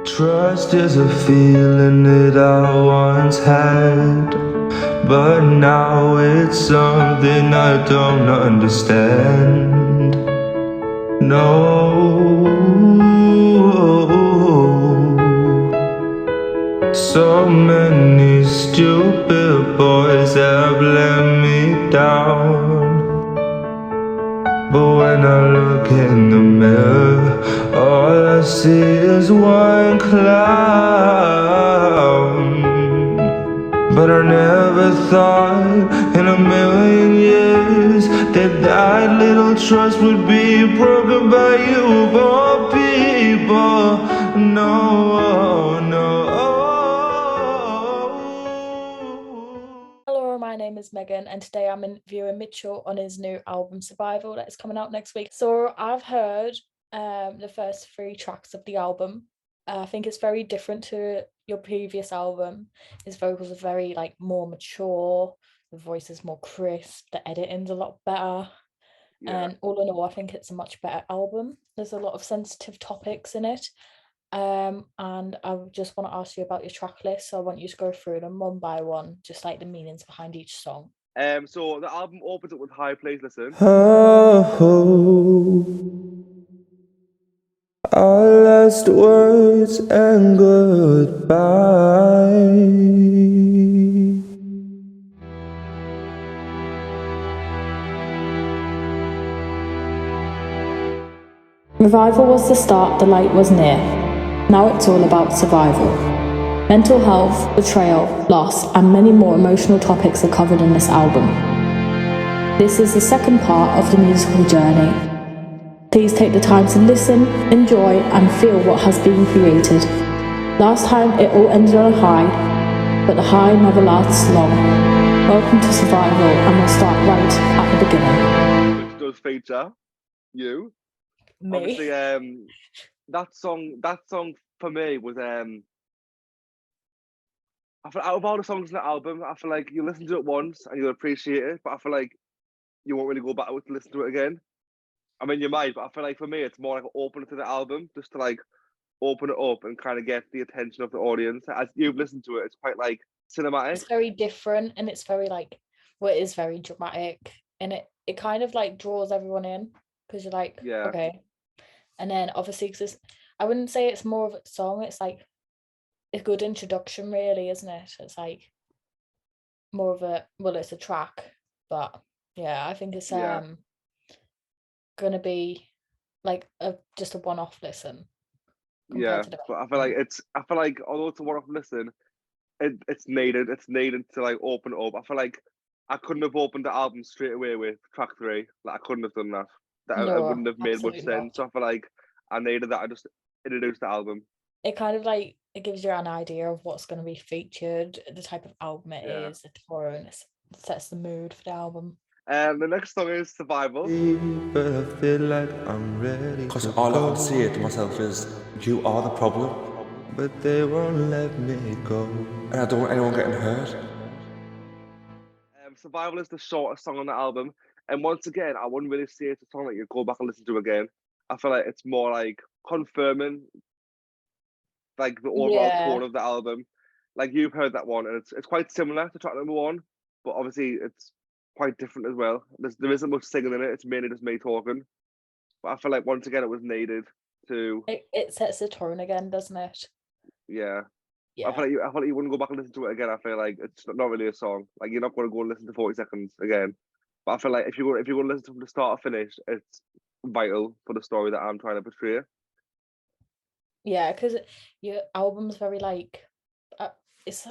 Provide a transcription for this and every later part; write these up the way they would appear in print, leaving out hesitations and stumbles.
Trust is a feeling that I once had, but now it's something I don't understand. No, so many stupid boys have let me down. But when I look in the mirror, all I see is one clown. But I never thought in a million years that little trust would be broken by you of all people. No, no. Hello, my name is Megan, and today I'm interviewing Mitchel on his new album Survival that is coming out next week. So I've heard the first 3 tracks of the album. I think it's very different to your previous album. His vocals are very more mature, the voice is more crisp, the editing's a lot better. And all in all, I think it's a much better album. There's a lot of sensitive topics in it. And I just want to ask you about your track list. So I want you to go through them one by one, just like the meanings behind each song. So the album opens up with High Place Listen. Oh, our last words and goodbye. Revival was the start, the light was near. Now it's all about survival. Mental health, betrayal, loss, and many more emotional topics are covered in this album. This is the second part of the musical journey. Please take the time to listen, enjoy, and feel what has been created. Last time it all ended on a high, but the high never lasts long. Welcome to Survival, and we'll start right at the beginning. Which does feature you. Me. Obviously, that song for me was I feel out of all the songs in the album, I feel like you listen to it once and you'll appreciate it, but I feel like you won't really go back to listen to it again. I mean, you might, but I feel like for me, it's more like an opener to the album, just to like open it up and kind of get the attention of the audience. As you've listened to it, it's quite like cinematic. It's very different, and it's very it is very dramatic, and it kind of draws everyone in because you're like, okay. And then obviously, because I wouldn't say it's more of a song, it's like a good introduction, really, isn't it? It's like more of it's a track, but yeah, I think it's gonna be like just a one-off listen. Yeah, but I feel like although it's a one-off listen, it's needed to like open it up. I feel like I couldn't have opened the album straight away with track 3. Like I couldn't have done that. It wouldn't have made much sense. So I feel like I needed that. I just introduced the album. It kind of it gives you an idea of what's going to be featured, the type of album it is, the tone. It sets the mood for the album. The next song is Survival. But I feel like I'm ready. Because all I can say to myself is, you are the problem. But they won't let me go. And I don't want anyone getting hurt. Survival is the shortest song on the album. And once again, I wouldn't really say it's a song that you go back and listen to again. I feel like it's more like confirming like the overall tone of the album. Like you've heard that one, and it's quite similar to track number 1, but obviously it's quite different as well. There isn't much singing in it. It's mainly just me talking. But I feel like once again it was needed to. It sets the tone again, doesn't it? Yeah. I feel like you wouldn't go back and listen to it again. I feel like it's not really a song. Like you're not going to go and listen to 40 seconds again. But I feel like if you go to listen from the start to finish, it's vital for the story that I'm trying to portray. Yeah, because your album's very it's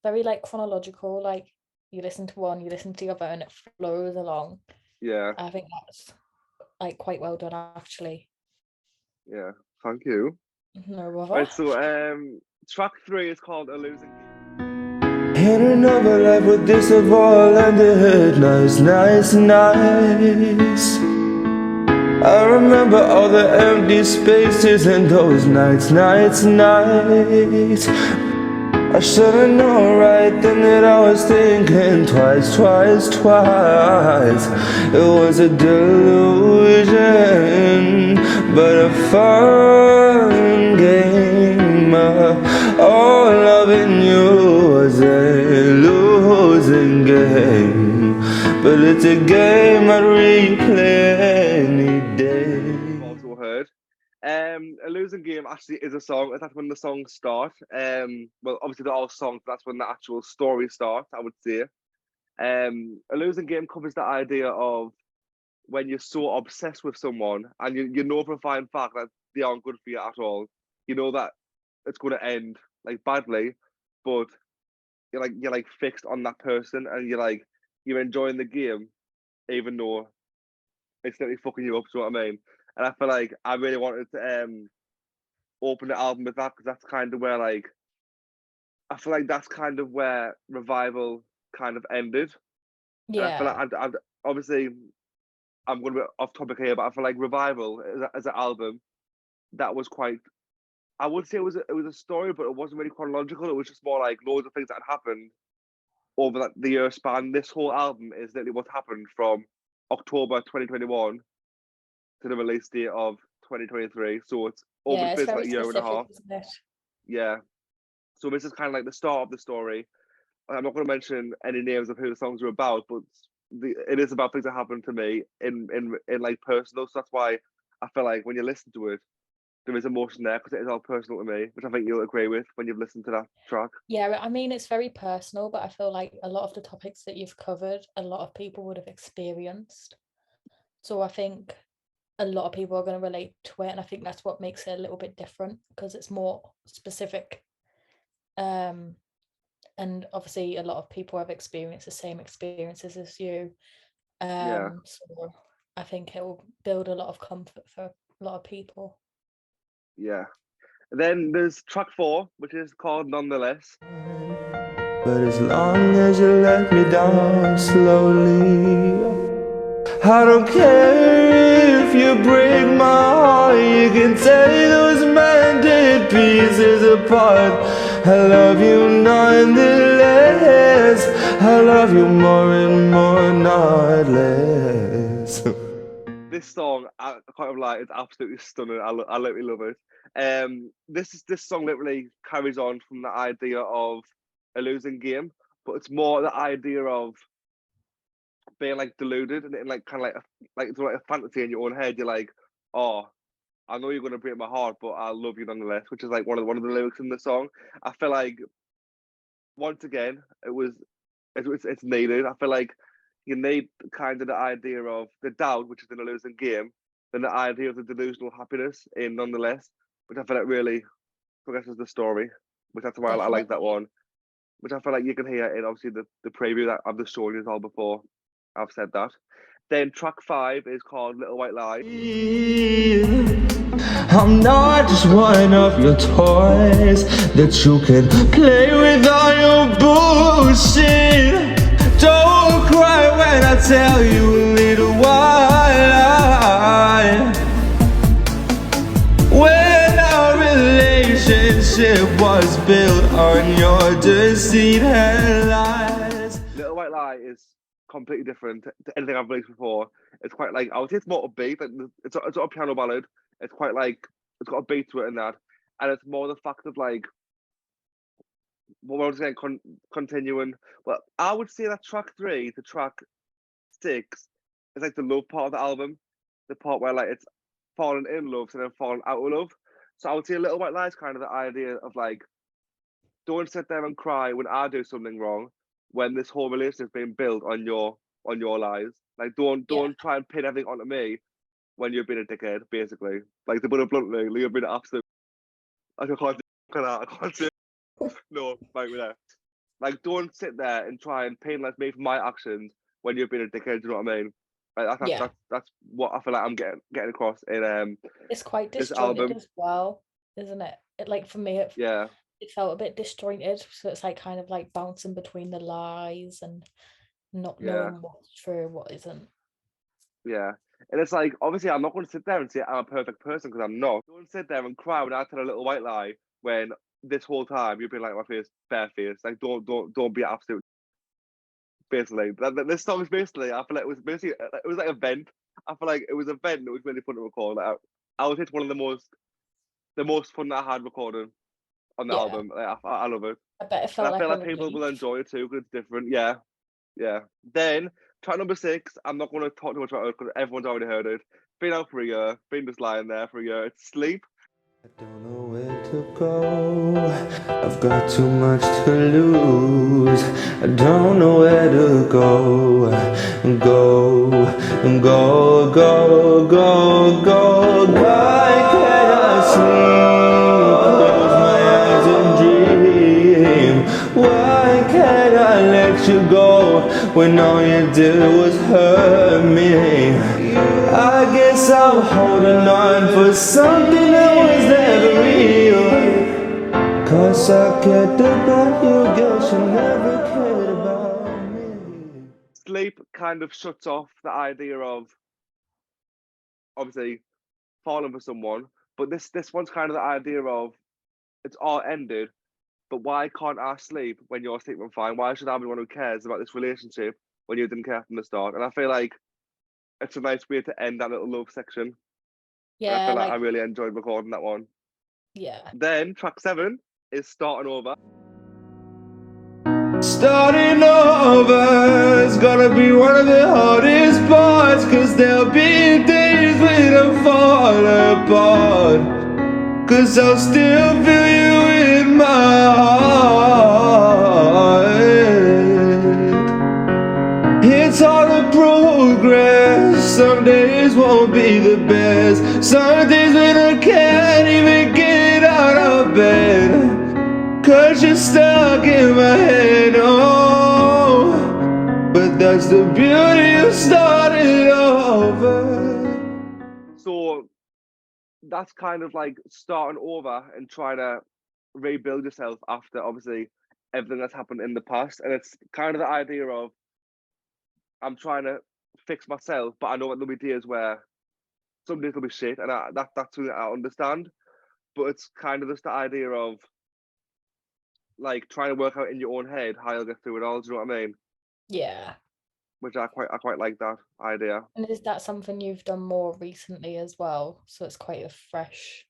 very chronological. Like you listen to one, you listen to the other, and it flows along. Yeah, I think that's quite well done, actually. Yeah, thank you. No bother. Right, so track 3 is called A Losing Game. In another life with this have all ended. Nice, nice, nice. I remember all the empty spaces and those nights, nights, nights. I should've known right then that I was thinking twice, twice, twice. It was a delusion, but a fun game. a game I'd replay any day. I've also heard. A losing game actually is a song. That's when the songs start. Well, obviously they're all songs, but that's when the actual story starts, I would say. A losing game covers the idea of when you're so obsessed with someone and you know for a fine fact that they aren't good for you at all. You know that it's going to end like badly, but you're like fixed on that person and you're enjoying the game, even though it's literally fucking you up. Do you know what I mean? And I feel like I really wanted to open the album with that because that's kind of where I feel like that's kind of where Revival kind of ended. And I feel Yeah. like I'd obviously I'm going to be off topic here, but I feel like Revival as an album that was quite. I would say it was a story, but it wasn't really chronological. It was just more like loads of things that had happened over the year span. This whole album is literally what happened from October 2021 to the release date of 2023. So it's over the Yeah, it's space of very like a year and a specific, half. isn't it? Yeah. So this is kind of like the start of the story. I'm not going to mention any names of who the songs are about, but it is about things that happened to me in like personal. So that's why I feel like when you listen to it, there is emotion there because it is all personal to me, which I think you'll agree with when you've listened to that track. Yeah, I mean, it's very personal, but I feel like a lot of the topics that you've covered, a lot of people would have experienced. So I think a lot of people are going to relate to it, and I think that's what makes it a little bit different because it's more specific. And obviously a lot of people have experienced the same experiences as you. Yeah. So I think it will build a lot of comfort for a lot of people. Yeah. Then there's track 4, which is called Nonetheless. But as long as you let me down slowly, I don't care if you break my heart. You can take those mended pieces apart. I love you nonetheless. I love you more and more, not less. This song, I can't lie, it's absolutely stunning. I literally love it. This song literally carries on from the idea of a losing game, but it's more the idea of being like deluded and like kind of like it's like a fantasy in your own head. You're like, oh, I know you're gonna break my heart, but I love you nonetheless, which is like one of the lyrics in the song. I feel like once again, it's needed. I feel like you need kind of the idea of the doubt, which is in a losing game, then the idea of the delusional happiness in nonetheless, which I feel like really progresses the story, which that's why I like that Definitely. one. Which I feel like you can hear in obviously the preview that I've just shown you all before. I've said that. Then track 5 is called Little White Lie. I'm not just one of your toys that you can play with all your bullshit. Don't cry when I tell you a little while lie. When our relationship was built on your deceit and lies. Little White Lie is completely different to anything I've released before. It's quite like, I would say it's more upbeat. Like it's not a piano ballad. It's quite like, it's got a beat to it and that. And it's more the fact of like, what I was saying, continuing. Well, I would say that track 3 to track 6 is like the love part of the album. The part where like it's falling in love and then falling out of love. So I would say a Little White Lie is kind of the idea of like, don't sit there and cry when I do something wrong, when this whole relationship's been built on your lies. Like Yeah. don't try and pin everything onto me when you've been a dickhead, basically. Like to put it bluntly, you've been an absolute. I can't do that. I can't do. No, right with that. Like don't sit there and try and penalise me for my actions when you've been a dickhead. Do you know what I mean? Like Yeah. that's what I feel like I'm getting across in It's quite this disjointed album. as well, isn't it? It like for me Yeah. it felt a bit disjointed. So it's like kind of like bouncing between the lies and not Yeah. knowing what's true, what isn't. Yeah. And it's like, obviously, I'm not going to sit there and say I'm a perfect person because I'm not. Don't sit there and cry when I tell a little white lie when this whole time you've been like my face, bare face. Like, don't be absolute. Basically, this song is basically. I feel like it was basically it was like a vent. I feel like it was a vent that was really fun to record. Like, I would say it's one of the most fun that I had recording on the Yeah. album. Like, I love it. I bet it And felt I like feel a like people will relief. enjoy it too because it's different. Yeah, yeah. Then Track number 6, I'm not going to talk too much about it because everyone's already heard it. Been out for a year, been just lying there for a year. It's Sleep. I don't know where to go. I've got too much to lose. I don't know where to go. Go, go, go, go, go. Why can't I sleep? Close my eyes and dream. Why can't I let you go when all you did was hurt me? I guess I'm holding on for something that was never real. 'Cause I cared about you, girl, she never cared about me. Sleep kind of shuts off the idea of obviously falling for someone, but this one's kind of the idea of it's all ended, but why can't I sleep when you're sleeping fine? Why should I be the one who cares about this relationship when you didn't care from the start? And I feel like it's a nice way to end that little love section. And I Yeah, feel like I like really enjoyed recording that one. yeah. Then track 7 is Starting Over. Starting over is gonna be one of the hardest parts, 'cause there'll be days when I fall apart. 'Cause I'll still feel you in my heart. It's hard to progress. Some days won't be the best. Some days when I can't even get out of bed, 'cause you're stuck in my head, oh. But that's the beauty of starting over. So that's kind of like starting over and trying to rebuild yourself after obviously everything that's happened in the past. And it's kind of the idea of I'm trying to fix myself, but I know that there'll be days where some days will be shit, and that's something I understand. But it's kind of just the idea of like trying to work out in your own head how you'll get through it all. Do you know what I mean? Yeah. Which I quite like that idea. And is that something you've done more recently as well? So it's quite a fresh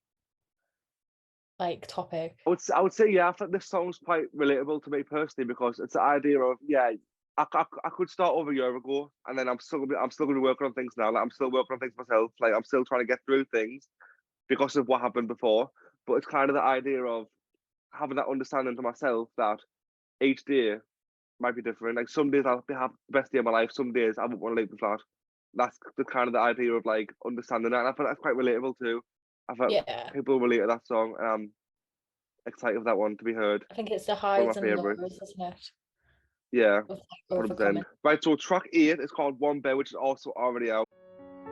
like topic. I would say yeah. I think this song's quite relatable to me personally because it's the idea of yeah. I could start over a year ago, and then I'm still going to be working on things now. Like I'm still working on things myself. Like I'm still trying to get through things because of what happened before. But it's kind of the idea of having that understanding to myself that each day might be different. Like some days I'll have the best day of my life. Some days I won't want to leave the flat. That's the kind of the idea of like understanding that. And I feel that's quite relatable too. I felt Yeah. people relate to that song, and I'm excited for that one to be heard. I think it's the One highs of my and favourites. lows, isn't it? Yeah, Of like 100%. overcoming. Right, so track 8 is called One Bear, which is also already out.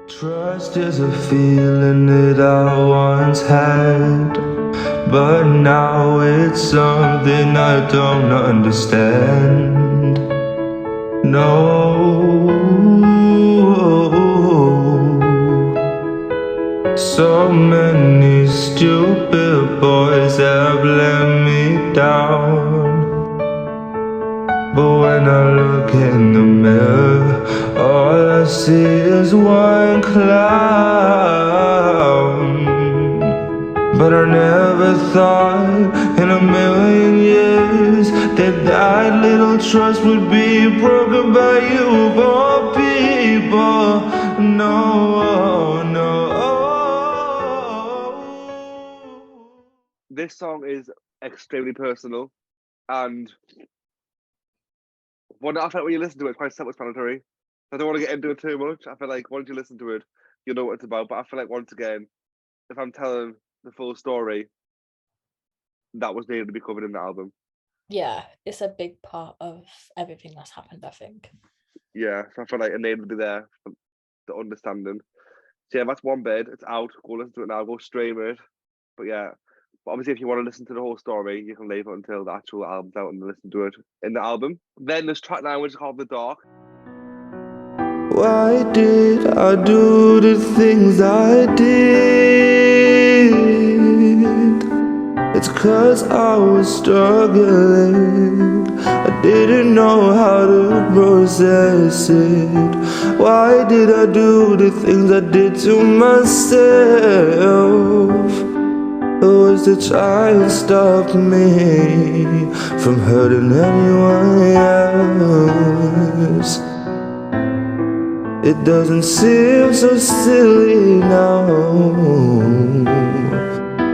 Trust is a feeling that I once had, but now it's something I don't understand. No. So many stupid boys have let me down. But when I look in the mirror, all I see is one clown. But I never thought in a million years that little trust would be broken by you, poor people. No, no. This song is extremely personal, and I felt when you listen to it, it's quite self-explanatory. I don't want to get into it too much. I feel like once you listen to it, you know what it's about. But I feel like once again, if I'm telling the full story, that was needed to be covered in the album. Yeah, it's a big part of everything that's happened, I think. Yeah, so I feel like it needed to be there for the understanding. So yeah, that's One Bed. It's out. Go listen to it now. Go stream it. But yeah, but obviously if you want to listen to the whole story, you can leave it until the actual album's out and listen to it in the album. Then there's track 9, which is called The Dark. Why did I do the things I did? It's 'cause I was struggling. I didn't know how to process it. Why did I do the things I did to myself? It was to try and stop me from hurting anyone else. It doesn't seem so silly now,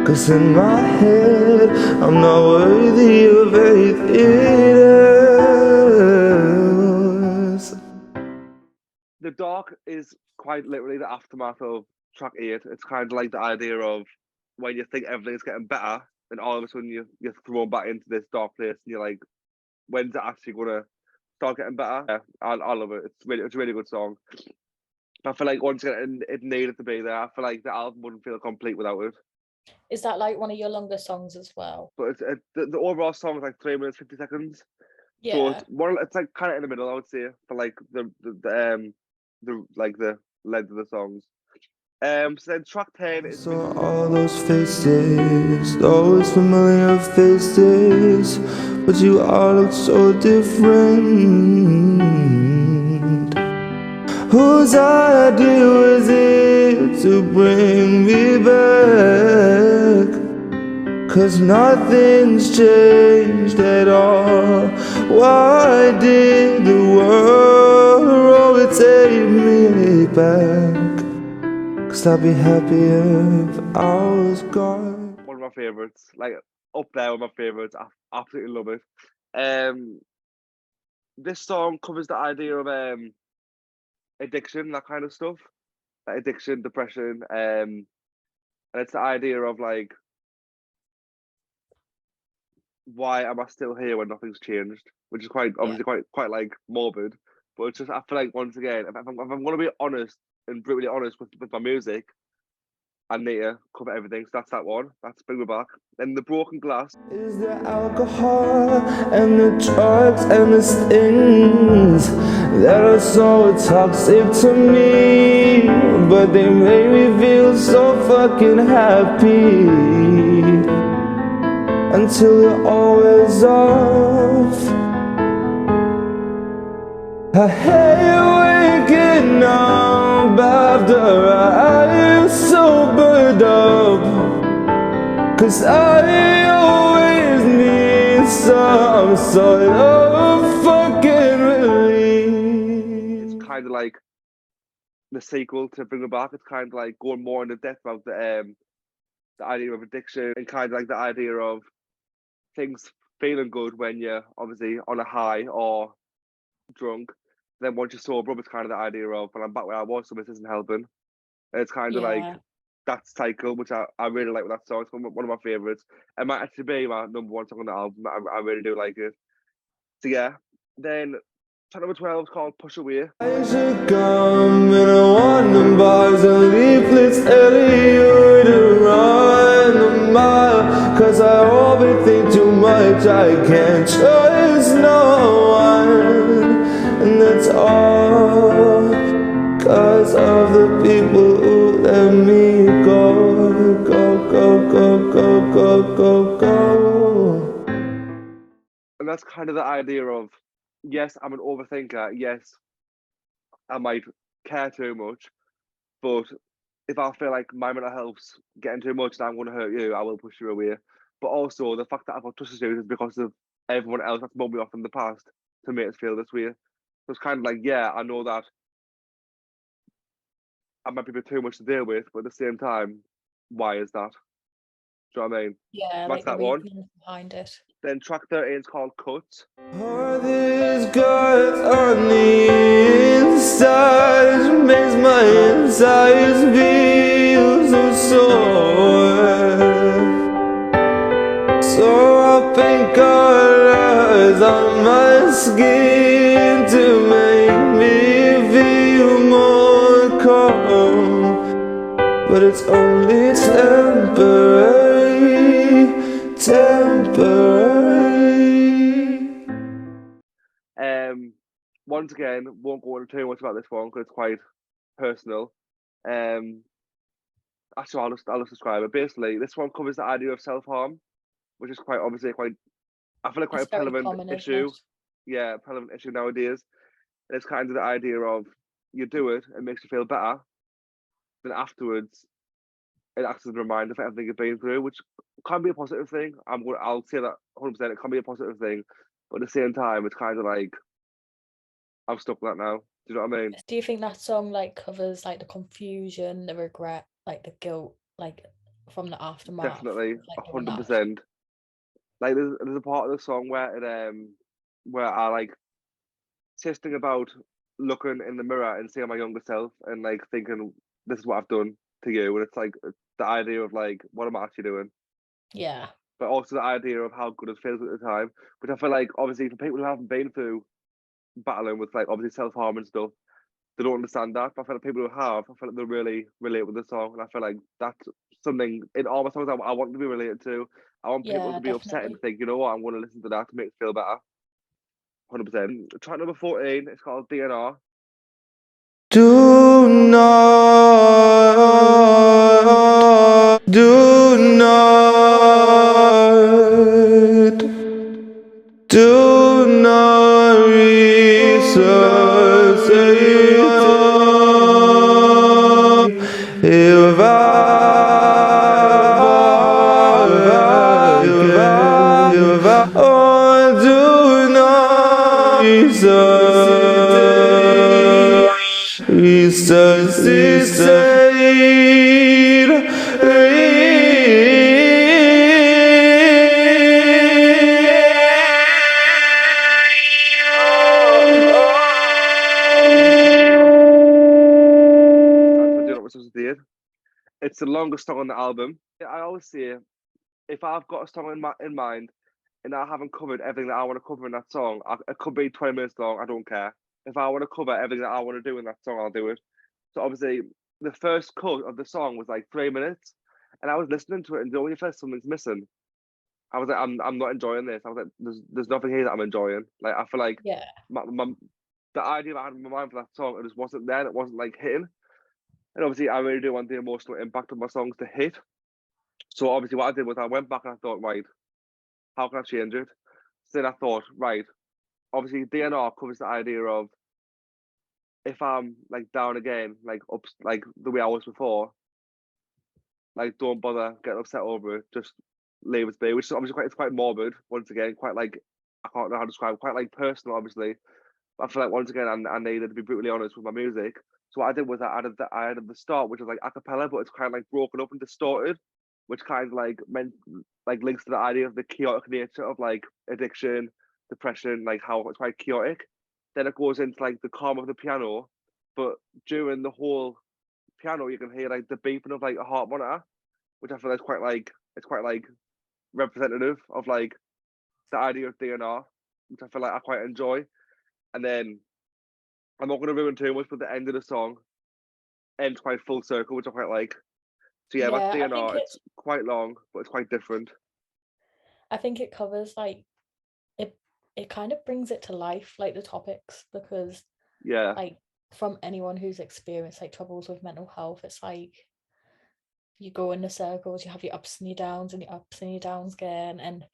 'cause in my head I'm not worthy of anything else. The Dark is quite literally the aftermath of track 8. It's kind of like the idea of when you think everything's getting better, and all of a sudden you're thrown back into this dark place, and you're like, when's it actually gonna start getting better? Yeah, I love it. It's a really good song. I feel like once again it needed to be there. I feel like the album wouldn't feel complete without it. Is that like one of your longer songs as well? But the overall song is like 3 minutes 50 seconds. So Yeah. it's like kind of in the middle, I would say, for like the length of the songs. So then track 10 is Saw all those faces, those familiar faces, but you all look so different. Whose idea was it to bring me back? 'Cause nothing's changed at all. Why did the world always take me back? 'Cause I'd be happier if I was gone. one of my favorites, like up there with my favorites. I absolutely love it. This song covers the idea of addiction, that kind of stuff, like addiction, depression, and it's the idea of like, why am I still here when nothing's changed? Which is quite obviously quite like morbid, but it's just I feel like once again, if I'm going to be honest and brutally honest with my music, I need to cover everything. So that's that one. That's Bring Me Back. Then The Broken Glass. Is the alcohol and the drugs and the things that are so toxic to me, but they make me feel so fucking happy until you're always off. I hate waking up after I'm sobered up, 'cause I always need some sort of fucking relief. It's kind of like the sequel to Bring Me Back. It's kind of like going more into depth about the idea of addiction and kind of like the idea of things feeling good when you're obviously on a high or drunk. Then once you're sober, it's kind of the idea of, well, I'm back where I was, so this isn't helping. And it's kind of like Yeah. that cycle, which I really like with that song. It's one of my favourites. It might actually be my number one song on the album. I really do like it. So yeah. Then track number 12 is called Push Away. I should come in a London bars and leaflets telling you to run a mile, 'cause I overthink too much, I can't trust no one. And that's all 'cause of the people who let me go, go, go, go, go, go, go, go. And that's kind of the idea of, yes, I'm an overthinker. Yes, I might care too much. But if I feel like my mental health's getting too much and I'm going to hurt you, I will push you away. But also, the fact that I've got trust issues is because of everyone else that's bumped me off in the past to make us feel this way. So it's kind of like, yeah, I know that I might be a bit too much to deal with, but at the same time, why is that? Do you know what I mean? Yeah, That's like the that one. reasoning behind it. Then track 13 is called Cuts. All these guts on the inside makes my insides feel so sore. So I paint colors on my skin to make me feel more calm, but it's only temporary. Once again, won't go into too much about this one because it's quite personal. Actually, I'll just describe it. Basically, this one covers the idea of self-harm, which is quite obviously quite, I feel like quite It's a very prevalent common, isn't issue. it? Yeah, prevalent issue nowadays. It's kind of the idea of you do it, it makes you feel better, then afterwards it acts as a reminder for everything you've been through, which can be a positive thing. I'll say that 100%. It can be a positive thing, but at the same time, it's kind of like I'm stuck with that now. Do you know what I mean? Do you think that song like covers like the confusion, the regret, like the guilt, like from the aftermath Definitely, of like doing that? 100%. Like there's a part of the song where where I like testing about looking in the mirror and seeing my younger self and like thinking this is what I've done to you, and it's like the idea of like what am I actually doing, Yeah, but also the idea of how good it feels at the time. Which I feel like obviously for people who haven't been through battling with like obviously self harm and stuff, they don't understand that. But I feel like people who have, I feel like they really relate with the song, and I feel like that's something in all my songs I want to be related to. I want people yeah, to be upset and definitely. think, you know what, I'm going to listen to that to make it feel better. 100%. Track number 14, it's called DNR. Do not, do not, do not resuscitate. If I, oh, do not resuscitate. Stands for Do Not Resuscitate. It's the longest song on the album. I always say, if I've got a song in mind and I haven't covered everything that I want to cover in that song, it could be 20 minutes long, I don't care. If I want to cover everything that I want to do in that song, I'll do it. So obviously, the first cut of the song was like 3 minutes, and I was listening to it, and the only first something's missing. I was like, I'm not enjoying this. I was like, there's nothing here that I'm enjoying. Like I feel like Yeah, the idea I had in my mind for that song, it just wasn't there. It wasn't like hitting. And obviously, I really do want the emotional impact of my songs to hit. So obviously, what I did was I went back and I thought, right, how can I change it? So then I thought, right, obviously DNR covers the idea of if I'm like down again, like up, like the way I was before, like don't bother getting upset over it. Just leave it be. Which is obviously it's quite morbid. Once again, quite like I can't know how to describe. Quite like personal, obviously. But I feel like once again, I needed to be brutally honest with my music. So what I did was I added the start, which was like a cappella, but it's kind of like broken up and distorted, which kind of like meant like links to the idea of the chaotic nature of like addiction, depression, like how it's quite chaotic. Then it goes into like the calm of the piano, but during the whole piano, you can hear like the beeping of like a heart monitor, which I feel is quite like representative of like the idea of DNR, which I feel like I quite enjoy. And then I'm not going to ruin too much, but the end of the song ends quite full circle, which I quite like. So yeah, that's yeah. DNR. It's quite long, but it's quite different. I think it covers like it. It kind of brings it to life, like the topics, because Yeah, like from anyone who's experienced like troubles with mental health, it's like you go in the circles, you have your ups and your downs and your ups and your downs again. And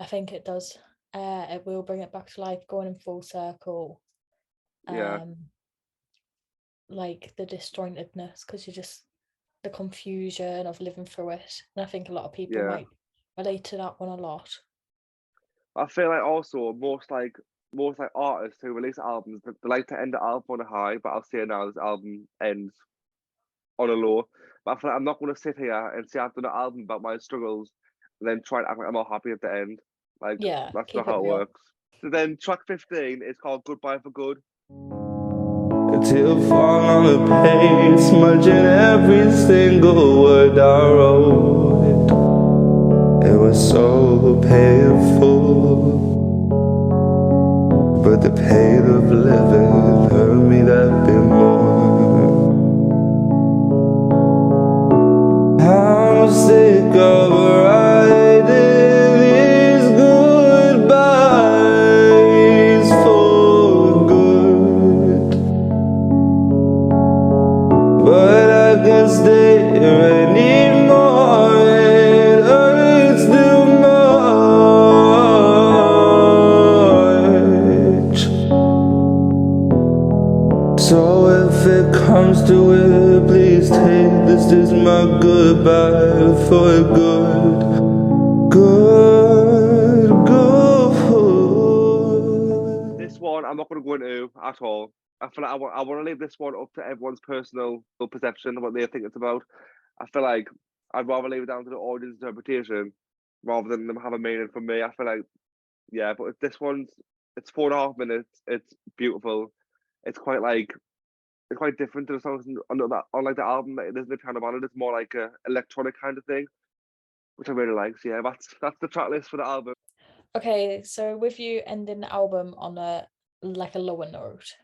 I think it does it will bring it back to life, going in full circle. yeah, Um like the disjointedness, because you're just the confusion of living through it. And I think a lot of people yeah. might relate to that one a lot. I feel like also most like artists who release albums, they like to end the album on a high. But I'll say now, this album ends on a low. But I feel like I'm not going to sit here and say I've done an album about my struggles and then try and act like I'm all happy at the end. Like Yeah, that's not keep it how it real. works. So then track 15 is called Goodbye for Good. Till fall on the page, smudging every single word I wrote. It was so painful, but the pain of living hurt me that bit more. I'm sick of writing these goodbyes for good, but I can stay anymore. It hurts too much. So if it comes to it, please take this as my goodbye for good, good. This one I'm not going to go into at all. I feel like I want to leave this one up to everyone's personal perception of what they think it's about. I feel like I'd rather leave it down to the audience interpretation rather than them have a meaning for me. I feel like, yeah, but this one's, it's 4.5 minutes. It's beautiful. It's quite like, it's quite different to the songs on like the album. It isn't a kind of ballad. It's more like a electronic kind of thing, which I really like. So yeah, that's the track list for the album. Okay, so with you ending the album on a lower note,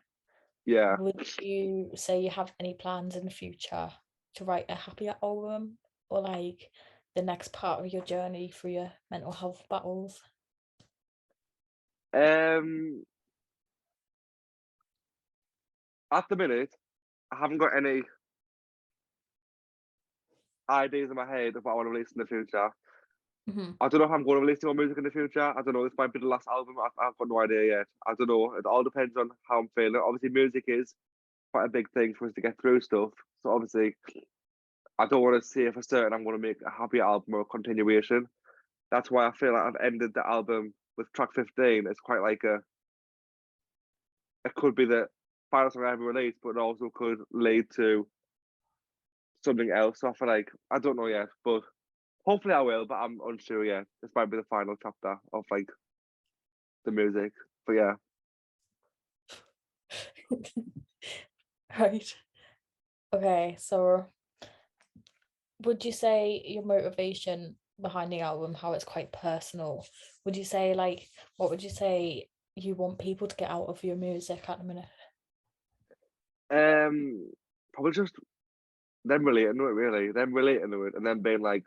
Yeah. would you say you have any plans in the future to write a happier album, or like the next part of your journey through your mental health battles? At the minute, I haven't got any ideas in my head of what I want to release in the future. Mm-hmm. I don't know if I'm going to release more music in the future. I don't know. This might be the last album. I've got no idea yet. I don't know. It all depends on how I'm feeling. Obviously, music is quite a big thing for us to get through stuff. So obviously, I don't want to say for certain I'm going to make a happy album or a continuation. That's why I feel like I've ended the album with track 15. It's quite like it could be the final song I ever released, but it also could lead to something else. So I feel like I don't know yet, but hopefully I will, but I'm unsure yet. This might be the final chapter of like the music. But yeah. Right. Okay, so would you say your motivation behind the album, how it's quite personal, would you say like, what would you say you want people to get out of your music at the minute? Probably just them relating to it, really. Them relating to it and then being like,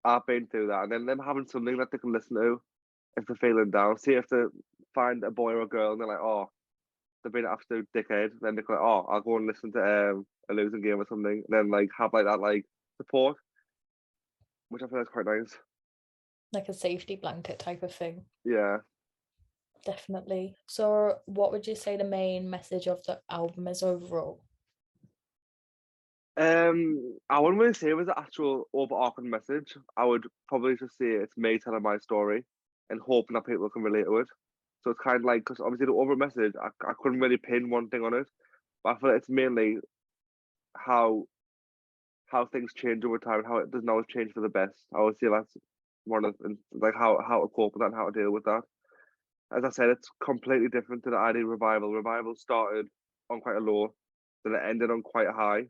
I've been through that, and then them having something that they can listen to if they're feeling down. See if they find a boy or a girl and they're like, oh, they've been an absolute dickhead, then they're like, oh, I'll go and listen to a losing game or something, and then like have like that like support, which I feel is quite nice. Like a safety blanket type of thing. Yeah. Definitely. So what would you say the main message of the album is overall? I wouldn't really say it was the actual overarching message. I would probably just say it's me telling my story and hoping that people can relate to it. So it's kind of like, because obviously the overall message, I couldn't really pin one thing on it, but I feel like it's mainly how things change over time and how it doesn't always change for the best. I always say that's one of like how to cope with that and how to deal with that. As I said, it's completely different to the idea of revival. Revival started on quite a low, then it ended on quite a high.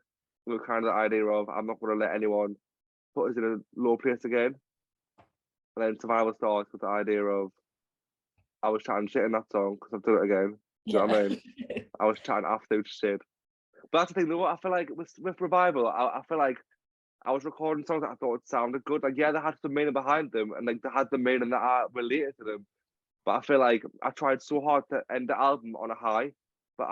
With kind of the idea of I'm not going to let anyone put us in a low place again. And then survival starts with the idea of I was chatting shit in that song because I've done it again. Do you know what I mean? I was chatting absolute shit. But that's the thing, though. I feel like with revival, I feel like I was recording songs that I thought sounded good. Like, yeah, they had some meaning behind them, and like they had the meaning that I related to them. But I feel like I tried so hard to end the album on a high, but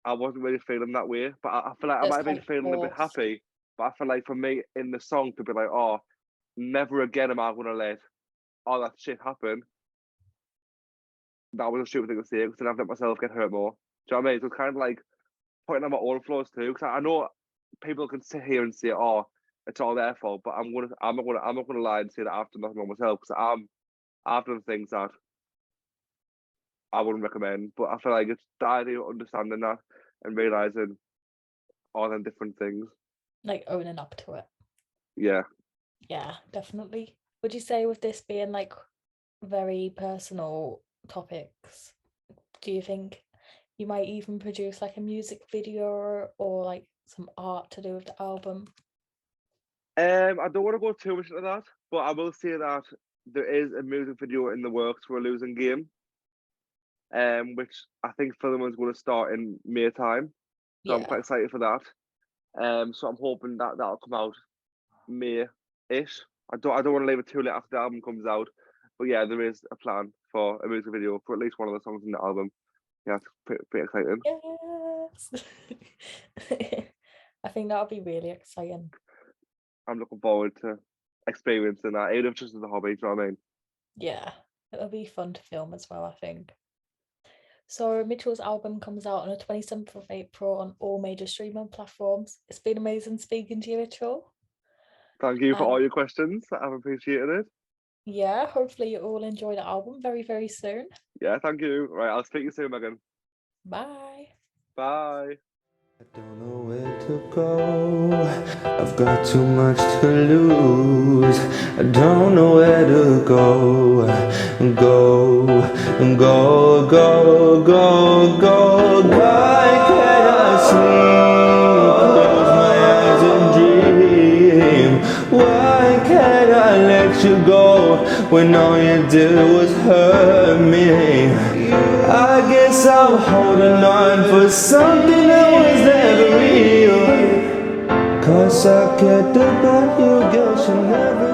I wasn't really feeling that way. But I feel like I It's might have been quite feeling a bit forced. happy. But I feel like for me in the song to be like, oh, never again am I going to let all that shit happen. That was a stupid thing to say because then I've let myself get hurt more. Do you know what I mean? So it's kind of like pointing out my own flaws too. Because I know people can sit here and say, oh, it's all their fault. But I'm not gonna lie and say that I've done nothing wrong myself because I've done things that I wouldn't recommend. But I feel like it's the idea of understanding that and realizing all them different things. Like owning up to it. Yeah. Yeah, definitely. Would you say with this being like very personal topics, do you think you might even produce like a music video or like some art to do with the album? I don't want to go too much into that, but I will say that there is a music video in the works for a losing game, which I think filming is going to start in May time. So I'm quite Yeah. excited for that. So I'm hoping that that'll come out May-ish. I don't want to leave it too late after the album comes out, but yeah, there is a plan for a music video for at least one of the songs in the album. Yeah, it's pretty exciting. Yes. I think that would be really exciting. I'm looking forward to experiencing that, even if it's just as a hobby. Do you know what I mean? Yeah, it'll be fun to film as well, I think. So Mitchell's album comes out on the 27th of April on all major streaming platforms. It's been amazing speaking to you, Mitchell. Thank you for Um, all your questions. I've appreciated it. yeah, hopefully you all enjoy the album very, very soon. Yeah, thank you. Right, I'll speak to you soon, Megan. Bye. Bye. I don't know where to go. I've got too much to lose. I don't know where to go. Go, go, go, go, go. Why can't I sleep? Close my eyes and dream. Why can't I let you go when all you did was hurt me? I guess I'm holding on for something that was never real. 'Cause I cared about you, girl, you never